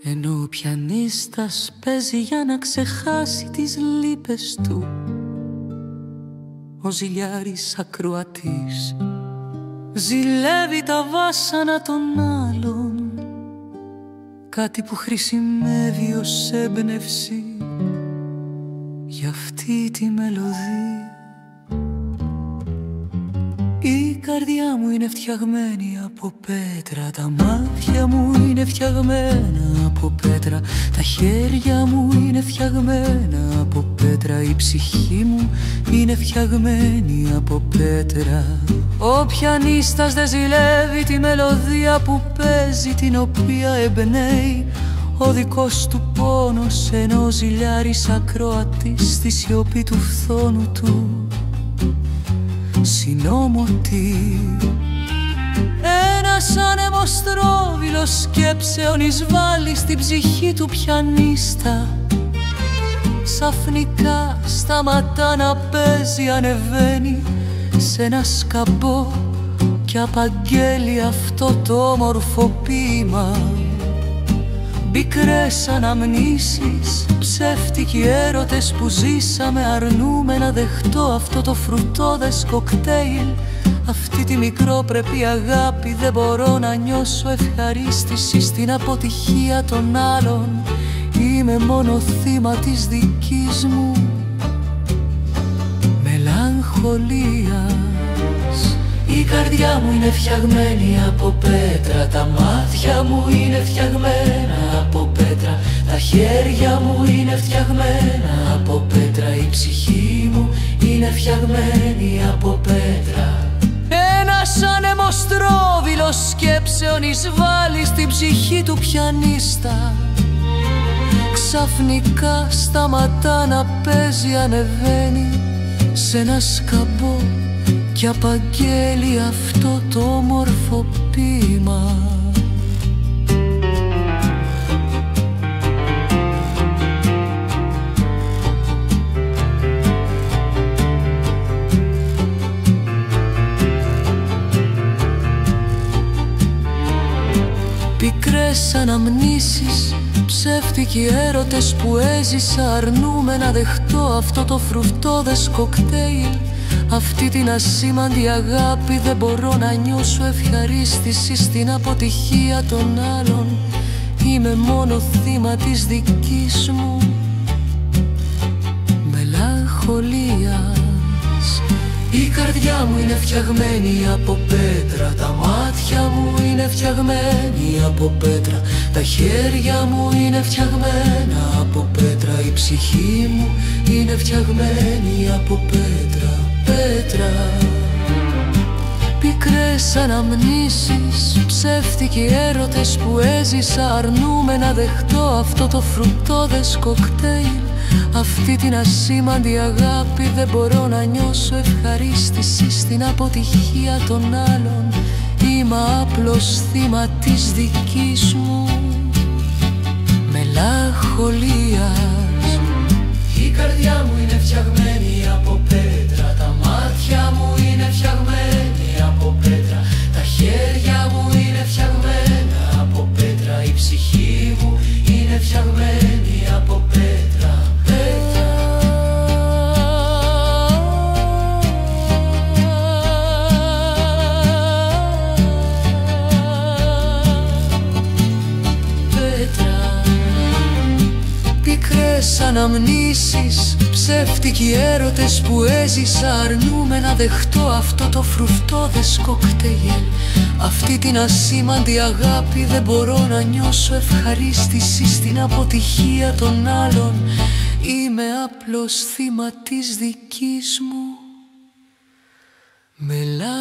ενώ ο πιανίστας παίζει για να ξεχάσει τις λύπες του, ο ζηλιάρης ακροατής ζηλεύει τα βάσανα των άλλων, κάτι που χρησιμεύει ως έμπνευση για αυτή τη μελωδία. Η καρδιά μου είναι φτιαγμένη από πέτρα, τα μάτια μου είναι φτιαγμένα από πέτρα, τα χέρια μου είναι φτιαγμένα από πέτρα, η ψυχή μου είναι φτιαγμένη από πέτρα. Ο πιανίστας δεν ζηλεύει τη μελωδία που παίζει, την οποία εμπνέει ο δικός του πόνος, ενώ ζηλιάρης ακροατής στη σιωπή του φθόνου του συνόμωτη. Ένας άνεμος τρόβιλος σκέψεων εισβάλλει στην ψυχή του πιανίστα. Ξαφνικά σταματά να παίζει, ανεβαίνει σε ένα σκαμπό και απαγγέλει αυτό το όμορφο ποίημα. Πικρές αναμνήσεις, ψεύτικοι έρωτες που ζήσαμε, αρνούμε να δεχτώ αυτό το φρουτώδες κοκτέιλ, αυτή τη μικρόπρεπη αγάπη. Δεν μπορώ να νιώσω ευχαρίστηση στην αποτυχία των άλλων, είμαι μόνο θύμα της δικής μου μελαγχολίας. Η καρδιά μου είναι φτιαγμένη από πέτρα, τα μάτια μου είναι φτιαγμένα από πέτρα, τα χέρια μου είναι φτιαγμένα από πέτρα, η ψυχή μου είναι φτιαγμένη από πέτρα. Ένας άνεμος τρόβιλος σκέψεων εισβάλλει στην ψυχή του πιανίστα. Ξαφνικά σταματά να παίζει, ανεβαίνει σε ένα σκαμπό και απαγγέλει αυτό το όμορφο ποίημα. Πικρές αναμνήσεις, ψεύτικοι έρωτες που έζησα, αρνούμε να δεχτώ αυτό το φρουκτώδες κοκτέιλ, αυτή την ασήμαντη αγάπη. Δεν μπορώ να νιώσω ευχαρίστηση στην αποτυχία των άλλων, είμαι μόνο θύμα της δικής μου μελαγχολίας. Η καρδιά μου είναι φτιαγμένη από πέτρα, τα μάτια μου είναι φτιαγμένη από πέτρα, τα χέρια μου είναι φτιαγμένα από πέτρα, η ψυχή μου είναι φτιαγμένη από πέτρα. Πέτρα. Πικρές αναμνήσεις, ψεύτικοι έρωτες που έζησα, αρνούμε να δεχτώ αυτό το φρουτώδες κοκτέιλ, αυτή την ασήμαντη αγάπη. Δεν μπορώ να νιώσω ευχαρίστηση στην αποτυχία των άλλων, είμαι απλώς θύμα της δικής μου μελαγχολίας. Η καρδιά μου είναι φτιαγμένη από πέτρα, τα μάτια μου είναι φτιαγμένη από πέτρα, τα χέρια μου είναι φτιαγμένα από πέτρα, η ψυχή μου είναι φτιαγμένη από πέτρα. Πέτρα. Πέτρα. Πικρές αναμνήσεις, ψεύτικοι έρωτες που έζησα, αρνούμε να δεχτώ αυτό το φρουκτώδες κοκτέιλ, αυτή την ασήμαντη αγάπη. Δεν μπορώ να νιώσω ευχαρίστηση στην αποτυχία των άλλων, είμαι απλώς θύμα της δικής μου μελαγχολίας.